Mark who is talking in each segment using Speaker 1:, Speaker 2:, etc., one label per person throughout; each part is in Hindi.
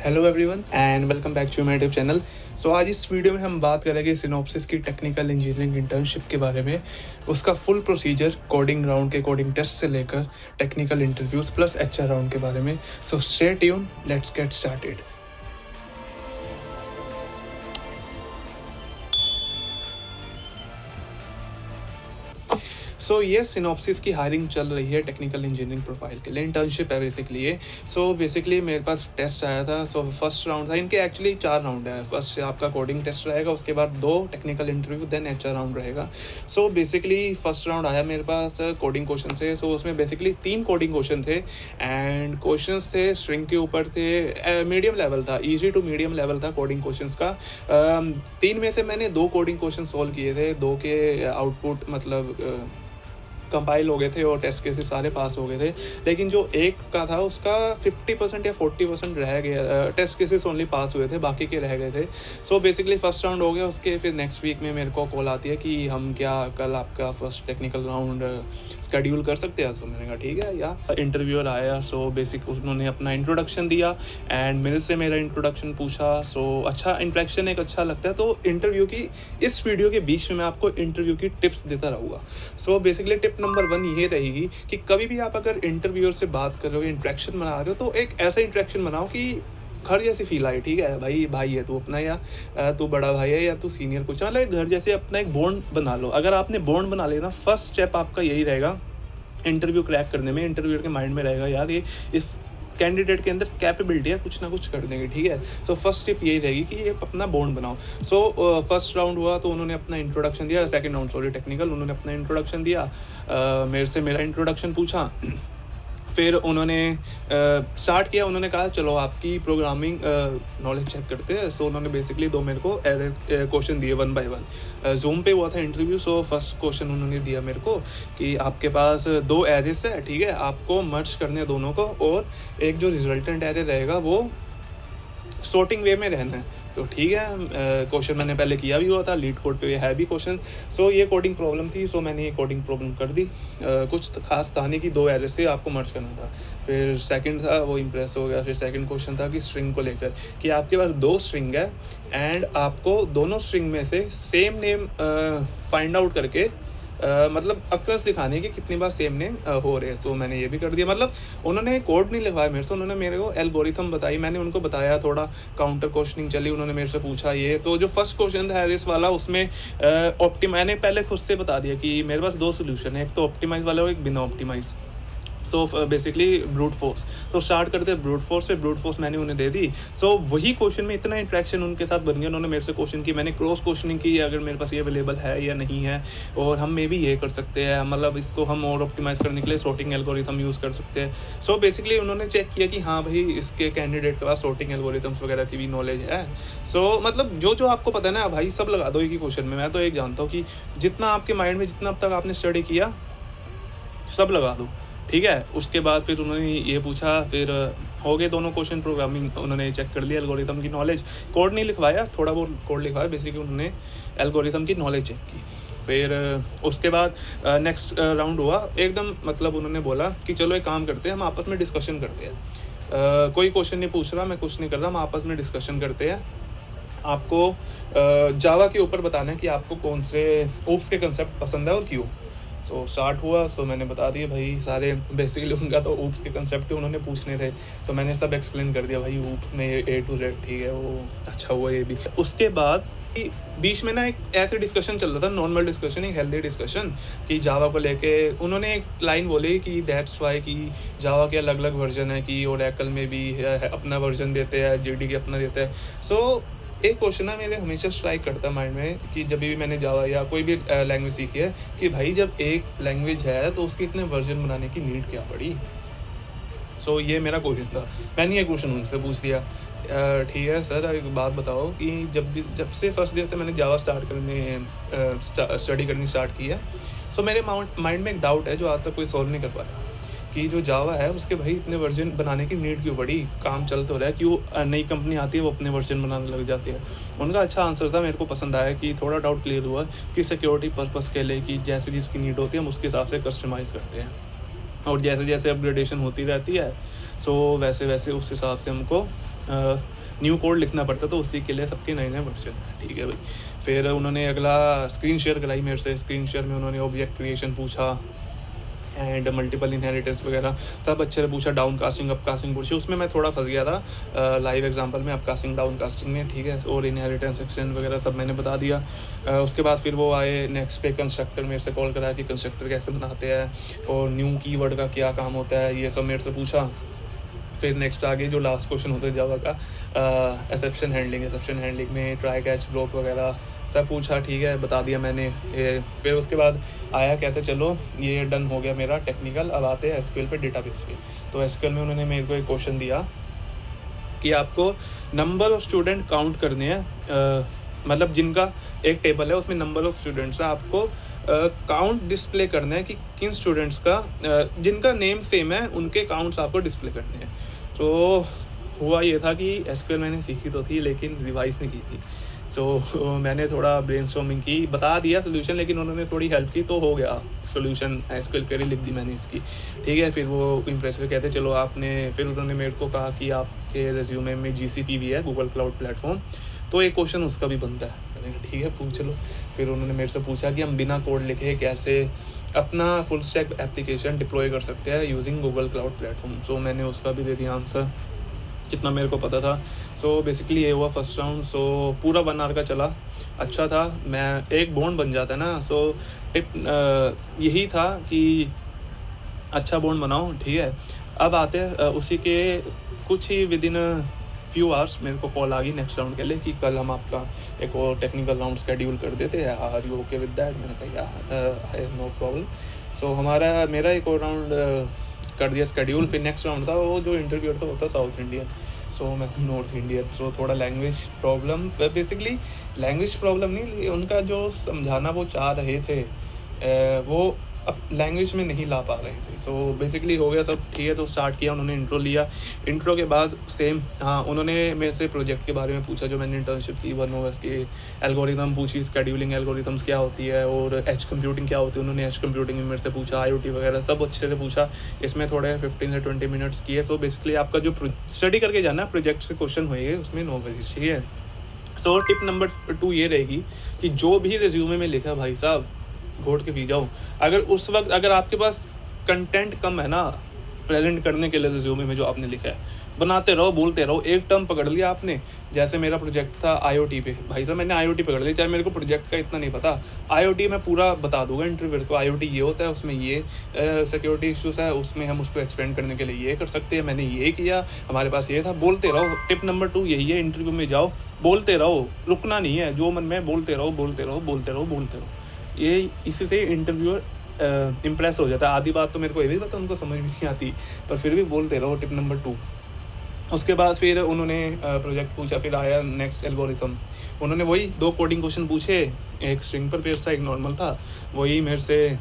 Speaker 1: Hello everyone and welcome back to my YouTube channel. So आज इस वीडियो में हम बात करेंगे सिनॉप्सिस की टेक्निकल इंजीनियरिंग इंटर्नशिप के बारे में, उसका फुल प्रोसीजर, कोडिंग राउंड के कोडिंग टेस्ट से लेकर technical interviews plus HR round के बारे में। So stay tuned, let's get started. So ये सिनॉप्सिस की हायरिंग चल रही है टेक्निकल इंजीनियरिंग प्रोफाइल के लिए, इंटर्नशिप है बेसिकली ये। सो बेसिकली मेरे पास टेस्ट आया था। सो फर्स्ट राउंड था, इनके एक्चुअली 4 राउंड है। फर्स्ट आपका कोडिंग टेस्ट रहेगा, उसके बाद 2 technical interview, then HR round रहेगा। सो बेसिकली फर्स्ट राउंड आया मेरे पास कोडिंग क्वेश्चन से। सो उसमें बेसिकली 3 कोडिंग क्वेश्चन थे एंड क्वेश्चन थे स्ट्रिंग के ऊपर थे। मीडियम लेवल था, ईजी टू मीडियम लेवल था कोडिंग क्वेश्चन का। 3 में से मैंने 2 कोडिंग क्वेश्चन सोल्व किए थे। 2 के आउटपुट मतलब कंपाइल हो गए थे और टेस्ट केसेस सारे पास हो गए थे। लेकिन जो एक का था उसका 50% या 40% रह गया, टेस्ट केसेस ओनली पास हुए थे, बाकी के रह गए थे। सो बेसिकली फर्स्ट राउंड हो गया। उसके फिर नेक्स्ट वीक में मेरे को कॉल आती है कि हम क्या कल आपका फर्स्ट टेक्निकल राउंड शेड्यूल कर सकते हैं। सो मैंने कहा ठीक है। या इंटरव्यूअर आया, सो बेसिक उन्होंने अपना इंट्रोडक्शन दिया एंड मेरे से मेरा इंट्रोडक्शन पूछा। सो अच्छा इंट्रैक्शन एक अच्छा लगता है। तो इंटरव्यू की इस वीडियो के बीच में मैं आपको इंटरव्यू की टिप्स देता रहूँगा। सो बेसिकली टिप नंबर 1 ये रहेगी कि कभी भी आप अगर इंटरव्यूअर से बात कर रहे हो, इंट्रैक्शन बना रहे हो, तो एक ऐसा इंट्रैक्शन बनाओ कि घर जैसी फील आए। ठीक है भाई, भाई है तू अपना, या तू बड़ा भाई है, या तू सीनियर कुछ, मतलब घर जैसे अपना एक बॉन्ड बना लो। अगर आपने बॉन्ड बना लेना, फर्स्ट स्टेप आपका यही रहेगा इंटरव्यू क्रैक करने में। इंटरव्यूअर के माइंड में रहेगा यार ये इस कैंडिडेट के अंदर कैपेबिलिटी है कुछ ना कुछ करने की। ठीक है। सो फर्स्ट टिप यही रहेगी कि ये अपना बॉन्ड बनाओ। सो फर्स्ट राउंड हुआ तो उन्होंने अपना इंट्रोडक्शन दिया। सेकंड राउंड सॉरी टेक्निकल, उन्होंने अपना इंट्रोडक्शन दिया, मेरे से मेरा इंट्रोडक्शन पूछा। फिर उन्होंने स्टार्ट किया। उन्होंने कहा चलो आपकी प्रोग्रामिंग नॉलेज चेक करते हैं। सो उन्होंने बेसिकली 2 मेरे को क्वेश्चन दिए 1 बाय 1। जूम पे हुआ था इंटरव्यू। सो फर्स्ट क्वेश्चन उन्होंने दिया मेरे को कि आपके पास 2 एरेस है, ठीक है, आपको मर्ज करने हैं दोनों को, और एक जो रिजल्टेंट एरे रहेगा वो सॉर्टिंग वे में रहना है। तो ठीक है, क्वेश्चन मैंने पहले किया भी हुआ था, लीड कोड पे है भी क्वेश्चन। सो ये कोडिंग प्रॉब्लम थी। सो मैंने ये कोडिंग प्रॉब्लम कर दी। कुछ खास था नहीं कि 2 एरे से आपको मर्ज करना था। फिर सेकंड था, वो इम्प्रेस हो गया। फिर सेकंड क्वेश्चन था कि स्ट्रिंग को लेकर, कि आपके पास 2 स्ट्रिंग है एंड आपको दोनों स्ट्रिंग में से सेम नेम फाइंड आउट करके मतलब अक्रस दिखाने की कितनी बार सेम नेम हो रहे हैं। तो मैंने ये भी कर दिया। मतलब उन्होंने कोड नहीं लिखवाया मेरे से, उन्होंने मेरे को एल्गोरिथम बताई, मैंने उनको बताया, थोड़ा काउंटर क्वेश्चनिंग चली, उन्होंने मेरे से पूछा ये। तो जो फर्स्ट क्वेश्चन था एरिस वाला, उसमें मैंने पहले खुद से बता दिया कि मेरे पास 2 सोल्यूशन है, एक तो ऑप्टिमाइज वाला और एक बिना optimise. So basically brute force. तो स्टार्ट करते हैं ब्रूट फोर्स से। ब्रूट फोर्स मैंने उन्हें दे दी। सो वही क्वेश्चन में इतना इंट्रैक्शन उनके साथ बन गया, उन्होंने मेरे से क्वेश्चन की, मैंने क्रॉस क्वेश्चनिंग की अगर मेरे पास ये अवेलेबल है या नहीं है, और हम मे भी ये कर सकते हैं, मतलब इसको हम और ऑप्टिमाइज़ करने के लिए सॉर्टिंग एल्गोरिथम यूज़ कर सकते हैं। सो बेसिकली उन्होंने चेक किया कि हाँ भाई इसके कैंडिडेट के पास सॉर्टिंग एल्गोरिथम्स वगैरह की भी नॉलेज है। सो मतलब जो आपको पता है ना भाई, सब लगा दो एक ही क्वेश्चन में। मैं तो एक जानता हूँ कि जितना आपके माइंड में, जितना अब तक आपने स्टडी किया, सब लगा दो। ठीक है। उसके बाद फिर उन्होंने ये पूछा, फिर हो गए दोनों क्वेश्चन प्रोग्रामिंग, उन्होंने चेक कर लिया एल्गोरिथम की नॉलेज। कोड नहीं लिखवाया, थोड़ा बहुत कोड लिखवाया, बेसिकली उन्होंने एल्गोरिथम की नॉलेज चेक की। फिर उसके बाद नेक्स्ट राउंड हुआ एकदम, मतलब उन्होंने बोला कि चलो एक काम करते हैं, हम आपस में डिस्कशन करते हैं। कोई क्वेश्चन नहीं पूछ रहा, मैं कुछ नहीं कर रहा, हम आपस में डिस्कशन करते हैं। आपको जावा के ऊपर बताना है कि आपको कौन से ओप्स के कंसेप्ट पसंद है और क्यों। सो स्टार्ट हुआ। सो मैंने बता दिया भाई सारे, बेसिकली उनका तो ऊप्स के कंसेप्ट उन्होंने पूछने थे, तो मैंने सब एक्सप्लेन कर दिया भाई ऊप्स में A to Z। ठीक है, वो अच्छा हुआ ये भी। उसके बाद बीच में ना एक ऐसे डिस्कशन चल रहा था, नॉर्मल डिस्कशन, एक हेल्दी डिस्कशन, कि जावा को लेके उन्होंने एक लाइन बोली कि दैट्स वाई कि जावा के अलग अलग वर्जन है, कि ओरेकल में भी अपना वर्जन देते हैं, JDK अपना देता है। सो एक क्वेश्चन ना मेरे हमेशा स्ट्राइक करता है माइंड में, कि जब भी मैंने जावा या कोई भी लैंग्वेज सीखी है, कि भाई जब एक लैंग्वेज है तो उसके इतने वर्जन बनाने की नीड क्या पड़ी। सो ये मेरा क्वेश्चन था। मैंने ये क्वेश्चन उनसे पूछ दिया, ठीक है सर एक बात बताओ कि जब से फर्स्ट डे से मैंने जावा स्टडी करनी स्टार्ट की है, सो मेरे माइंड में एक डाउट है जो आज तक कोई सॉल्व नहीं कर पाया, कि जो जावा है उसके भाई इतने वर्जन बनाने की नीड क्यों पड़ी, काम चल तो रहा है, क्यों नई कंपनी आती है वो अपने वर्जन बनाने लग जाती है। उनका अच्छा आंसर था, मेरे को पसंद आया, कि थोड़ा डाउट क्लियर हुआ कि सिक्योरिटी पर्पस के लिए, कि जैसे जिसकी नीड होती है हम उसके हिसाब से कस्टमाइज़ करते हैं, और जैसे जैसे अपग्रेडेशन होती रहती है सो वैसे वैसे उस हिसाब से हमको न्यू कोड लिखना पड़ता, तो उसी के लिए सबके नए नए वर्जन है, ठीक है भाई। फिर उन्होंने अगला स्क्रीन शेयर कराई मेरे से। स्क्रीन शेयर में उन्होंने ऑब्जेक्ट क्रिएशन पूछा एंड मल्टीपल इनहेरिटेंस वगैरह सब अच्छे से पूछा। डाउन कास्टिंग अप कास्टिंग पूछी, उसमें मैं थोड़ा फंस गया था लाइव एग्जांपल में, अप कास्टिंग डाउन कास्टिंग में, ठीक है। और इनहेरिटेंस एक्सटेंड वगैरह सब मैंने बता दिया। उसके बाद फिर वो आए नेक्स्ट पे, कंस्ट्रक्टर मेरे से कॉल कराया कि कंस्ट्रक्टर कैसे बनाते हैं और न्यू कीवर्ड का क्या काम होता है, ये सब मेरे से पूछा। फिर नेक्स्ट आगे जो लास्ट क्वेश्चन होता है जावा का, एक्सेप्शन हैंडलिंग में ट्राई कैच ब्लॉक वगैरह सब पूछा, ठीक है, बता दिया मैंने। फिर उसके बाद आया, कहते चलो ये डन हो गया मेरा टेक्निकल, अब आते हैं एसक्यूएल पे, डेटाबेस पे। तो एसक्यूएल में उन्होंने मेरे को एक क्वेश्चन दिया कि आपको नंबर ऑफ़ स्टूडेंट काउंट करने हैं, मतलब जिनका एक टेबल है उसमें नंबर ऑफ़ स्टूडेंट्स है, आपको काउंट डिस्प्ले करना है कि किन स्टूडेंट्स का जिनका नेम सेम है उनके काउंट्स आपको डिस्प्ले करने हैं। तो हुआ ये था कि एसक्यूएल मैंने सीखी तो थी लेकिन रिवाइज नहीं की थी। सो मैंने थोड़ा ब्रेनस्टॉर्मिंग की, बता दिया सोल्यूशन, लेकिन उन्होंने थोड़ी हेल्प की तो हो गया सोल्यूशन। एसक्यूएल क्वेरी लिख दी मैंने इसकी, ठीक है। फिर वो इम्प्रेस हुए, कहते चलो आपने, फिर उन्होंने मेरे को कहा कि आपके रेज्यूमे में GCP भी है, गूगल क्लाउड प्लेटफॉर्म, तो एक क्वेश्चन उसका भी बनता है। मैंने कहा ठीक है पूछ लो। फिर उन्होंने मेरे से पूछा कि हम बिना कोड लिखे कैसे अपना फुल स्टैक एप्लीकेशन डिप्लॉय कर सकते हैं यूजिंग गूगल क्लाउड प्लेटफॉर्म। सो मैंने उसका भी दे दिया आंसर जितना मेरे को पता था। सो बेसिकली ये हुआ फर्स्ट राउंड। सो पूरा 1 आवर का चला, अच्छा था, मैं एक बॉन्ड बन जाता है ना। सो टिप यही था कि अच्छा बॉन्ड बनाओ, ठीक है। अब आते हैं उसी के कुछ ही विद इन फ्यू आवर्स मेरे को कॉल आ गई नेक्स्ट राउंड के लिए कि कल हम आपका एक और टेक्निकल राउंड शेड्यूल कर देते हैं, are you okay with that. मैंने कहा I have no problem. So मेरा एक और राउंड कर दिया शेड्यूल। फिर नेक्स्ट राउंड था, वो जो इंटरव्यू था वो था साउथ इंडियन, सो मैं नॉर्थ इंडियन। सो थोड़ा language problem, basically language problem नहीं, उनका जो समझाना वो चाह रहे थे वो अब लैंग्वेज में नहीं ला पा रहे थे। सो बेसिकली हो गया सब, ठीक है। तो स्टार्ट किया, उन्होंने इंट्रो लिया। इंट्रो के बाद सेम, हाँ, उन्होंने मेरे से प्रोजेक्ट के बारे में पूछा जो मैंने इंटर्नशिप की, 1OS की एल्गोरिथम पूछी, स्केड्यूलिंग एल्गोरिथम्स क्या होती है और एज कंप्यूटिंग क्या होती है। उन्होंने एज कंप्यूटिंग में मेरे से पूछा, IoT वगैरह सब अच्छे से पूछा। इसमें थोड़े 15 से 20 मिनट्स किए। सो बेसिकली आपका जो स्टडी करके जाना है, प्रोजेक्ट से क्वेश्चन होएंगे उसमें 9 बजे, ठीक है। सो टिप नंबर 2 ये रहेगी कि जो भी रिज्यूमे में लिखा भाई साहब घोट के पी जाओ। अगर उस वक्त अगर आपके पास कंटेंट कम है ना प्रेजेंट करने के लिए रिज्यूमे में जो आपने लिखा है, बनाते रहो, बोलते रहो। एक टर्म पकड़ लिया आपने, जैसे मेरा प्रोजेक्ट था IoT पे, भाई साहब मैंने IoT पकड़ लिया, चाहे मेरे को प्रोजेक्ट का इतना नहीं पता, IoT मैं पूरा बता दूंगा इंटरव्यू को। IoT ये होता है, उसमें ये सिक्योरिटी इश्यूज है, उसमें हम उसको एक्सपेंड करने के लिए ये कर सकते हैं, मैंने ये किया, हमारे पास ये था। बोलते रहो। टिप नंबर 2 यही है, इंटरव्यू में जाओ बोलते रहो, रुकना नहीं है, जो मन में बोलते रहो, बोलते रहो, बोलते रहो, बोलते रहो। ये इसी से इंटरव्यूअर इम्प्रेस हो जाता है। आधी बात तो मेरे को ये भी पता, उनको समझ भी नहीं आती, पर फिर भी बोलते रहो। Tip number 2। उसके बाद फिर उन्होंने प्रोजेक्ट पूछा। फिर आया नेक्स्ट एल्गोरिथम्स। उन्होंने वही 2 कोडिंग क्वेश्चन पूछे, एक स्ट्रिंग पर बेस्ड था, एक नॉर्मल था। वही मेरे से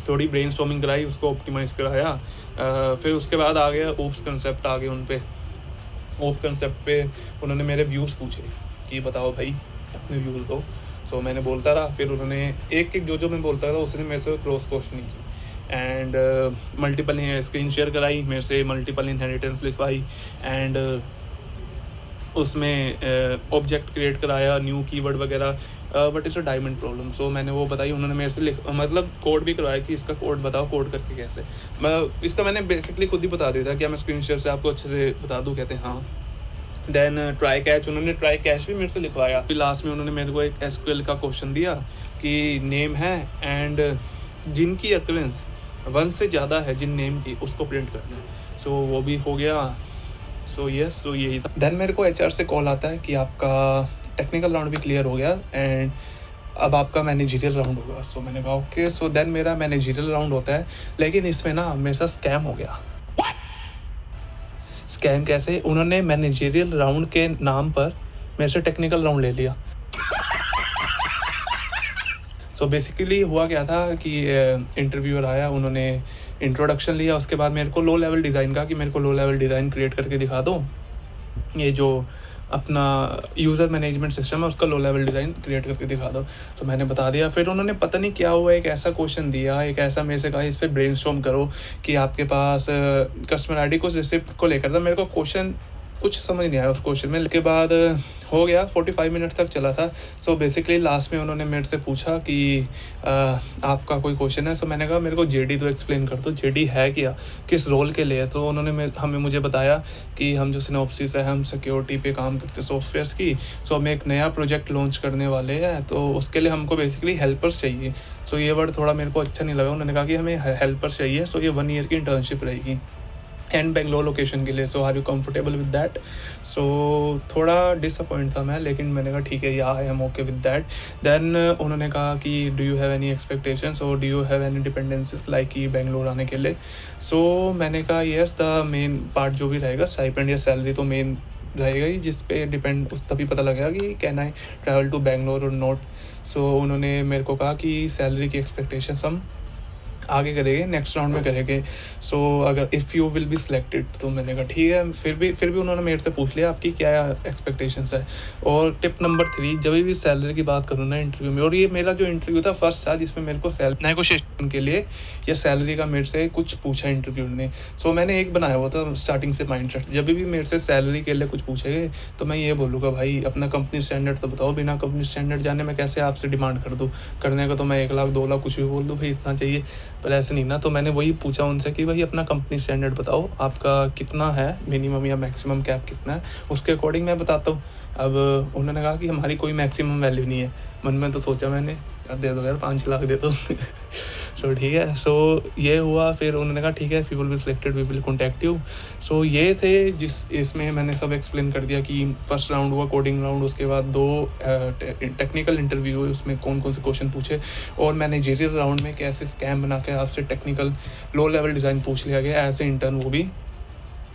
Speaker 1: थोड़ी ब्रेनस्टॉर्मिंग कराई, उसको ऑप्टिमाइज़ कराया। फिर उसके बाद आ गया ओप्स कंसेप्ट, आ गए उन पे। ओप कंसेप्ट पे उन्होंने मेरे व्यूज़ पूछे कि बताओ भाई अपने व्यूज़ दो। सो मैंने बोलता रहा। फिर उन्होंने एक जो मैं बोलता था उसने मेरे से क्रॉस क्वेश्चनिंग की एंड मल्टीपल स्क्रीन शेयर कराई मेरे से, मल्टीपल इनहेरिटेंस लिखवाई एंड उसमें ऑब्जेक्ट क्रिएट कराया, न्यू कीवर्ड वगैरह, but it's a diamond problem. So मैंने वो बताई। उन्होंने मेरे से मतलब कोड भी करवाया कि इसका कोड बताओ, कोड करके कैसे। मैं इसका मैंने बेसिकली खुद ही बता दिया था, क्या मैं स्क्रीन शेयर से आपको अच्छे से बता दूँ, कहते हैं हाँ। देन ट्राई कैच, उन्होंने ट्राई कैच भी मेरे से लिखवाया। फिर लास्ट में उन्होंने मेरे को एक SQL का क्वेश्चन दिया कि नेम है एंड जिनकी अक्रेंस 1 से ज़्यादा है जिन नेम की, उसको प्रिंट करना है। सो वो भी हो गया। सो यस, सो यही था। देन मेरे को HR से कॉल आता है कि आपका टेक्निकल राउंड भी क्लियर हो गया एंड अब आपका मैनेजरियल राउंड होगा। सो मैंने कहा ओके। सो देन मेरा मैनेजरियल राउंड होता है, लेकिन इसमें ना मेरे साथ स्कैम हो गया। स्कैम कैसे? उन्होंने मैनेजरियल राउंड के नाम पर मेरे से टेक्निकल राउंड ले लिया। सो बेसिकली हुआ क्या था कि इंटरव्यूअर आया, उन्होंने इंट्रोडक्शन लिया, उसके बाद मेरे को लो लेवल डिज़ाइन का कि मेरे को लो लेवल डिज़ाइन क्रिएट करके दिखा दो, ये जो अपना यूज़र मैनेजमेंट सिस्टम है उसका लो लेवल डिज़ाइन क्रिएट करके दिखा दो। तो मैंने बता दिया। फिर उन्होंने पता नहीं क्या हुआ, एक ऐसा क्वेश्चन दिया, एक ऐसा मेरे से कहा इस पर ब्रेनस्टॉर्म करो कि आपके पास कस्टमर ID को रिसिप्ट को लेकर था। मेरे को क्वेश्चन कुछ समझ नहीं आया उस क्वेश्चन में। उसके बाद हो गया 45 मिनट तक चला था। सो बेसिकली लास्ट में उन्होंने मेरे से पूछा कि आपका कोई क्वेश्चन है। सो मैंने कहा मेरे को जेडी तो एक्सप्लेन कर दो, जेडी है क्या, किस रोल के लिए है। तो उन्होंने मुझे बताया कि हम जो सिनॉप्सिस है, हम सिक्योरिटी पे काम करते हैं सॉफ्टवेयर्स की। सो हम एक नया प्रोजेक्ट लॉन्च करने वाले हैं, तो उसके लिए हमको बेसिकली हेल्पर्स चाहिए। सो ये वर्ड थोड़ा मेरे को अच्छा नहीं लगा। उन्होंने कहा कि हमें हेल्पर्स चाहिए, सो ये 1 ईयर की इंटर्नशिप रहेगी एंड बेंगलोर लोकेशन के लिए। So are you comfortable with that. So थोड़ा डिसअपॉइंट था मैं, लेकिन मैंने कहा ठीक है, या I am okay with that. Then उन्होंने कहा कि do you have any expectations और do you have any dependencies like कि बेंगलोर आने के लिए। सो मैंने कहा येस, द मेन पार्ट जो भी रहेगा स्टाइपेंड या सैलरी तो मेन रहेगा ही, जिस पे डिपेंड उस तभी पता लगेगा कि can I travel to Bangalore और नॉट। सो उन्होंने मेरे को कहा कि सैलरी की एक्सपेक्टेशंस हम आगे करेंगे, नेक्स्ट राउंड में करेंगे। सो अगर if you will be selected, तो मैंने कहा ठीक है। फिर भी उन्होंने मेरे से पूछ लिया आपकी क्या एक्सपेक्टेशंस है। और टिप नंबर 3, जब भी सैलरी की बात करूँ ना इंटरव्यू में, और ये मेरा जो इंटरव्यू था फर्स्ट था जिसमें मेरे को सैलरी नेगोशिएशन के लिए या सैलरी का मेरे से कुछ पूछा इंटरव्यू ने। सो मैंने एक बनाया हुआ था स्टार्टिंग से माइंडसेट, जब भी मेरे से सैलरी के लिए कुछ पूछेंगे तो मैं ये बोलूँगा भाई अपना कंपनी स्टैंडर्ड तो बताओ, बिना कंपनी स्टैंडर्ड जाने मैं कैसे आपसे डिमांड कर दूँ। करने का तो मैं 1 लाख 2 लाख कुछ भी बोल दूँ भाई इतना चाहिए, पर ऐसे नहीं ना। तो मैंने वही पूछा उनसे कि भाई अपना कंपनी स्टैंडर्ड बताओ, आपका कितना है मिनिमम या मैक्सिमम कैप कितना है, उसके अकॉर्डिंग मैं बताता हूँ। अब उन्होंने कहा कि हमारी कोई मैक्सिमम वैल्यू नहीं है। मन में तो सोचा मैंने यार दे दो यार 5 लाख दे दो। सो ठीक है। सो ये हुआ। फिर उन्होंने कहा ठीक है, if you will be selected we will contact you. So ये थे इसमें मैंने सब एक्सप्लेन कर दिया कि फर्स्ट राउंड हुआ कोडिंग राउंड, उसके बाद 2 टेक्निकल इंटरव्यू हुए, उसमें कौन कौन से क्वेश्चन पूछे, और मैनेजरियल राउंड में कैसे स्कैम बना के आपसे टेक्निकल लो लेवल डिज़ाइन पूछ लिया गया एज ए इंटर्न, वो भी।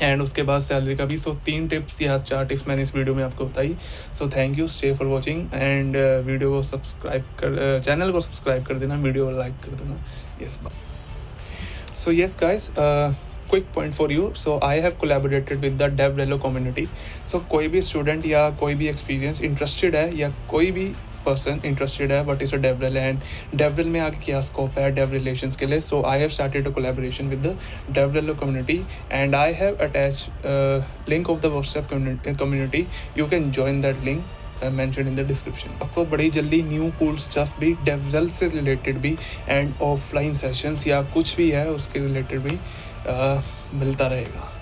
Speaker 1: एंड उसके बाद सैलरी का भी। सो 3 टिप्स या 4 टिप्स मैंने इस वीडियो में आपको बताई। So thank you, stay for watching and video को सब्सक्राइब कर चैनल को सब्सक्राइब कर देना, वीडियो को लाइक कर देना। Yes bye. So yes guys, quick point for you. So I have collaborated with the DevRelo community. So कोई भी स्टूडेंट या कोई भी एक्सपीरियंस इंटरेस्टेड है या कोई भी पर्सन इंटरेस्टेड है what is a DevRel and DevRel में आगे क्या स्कोप है डेव रिलेशंस के लिए। So I have started a collaboration with the DevRelo community and I have attach link of the WhatsApp community. You can join that link mention in the description. आपको बड़ी जल्दी न्यू कूल स्टफ भी डेवरेल से रिलेटेड भी एंड ऑफलाइन सेशंस या कुछ भी है उसके रिलेटेड भी मिलता रहेगा।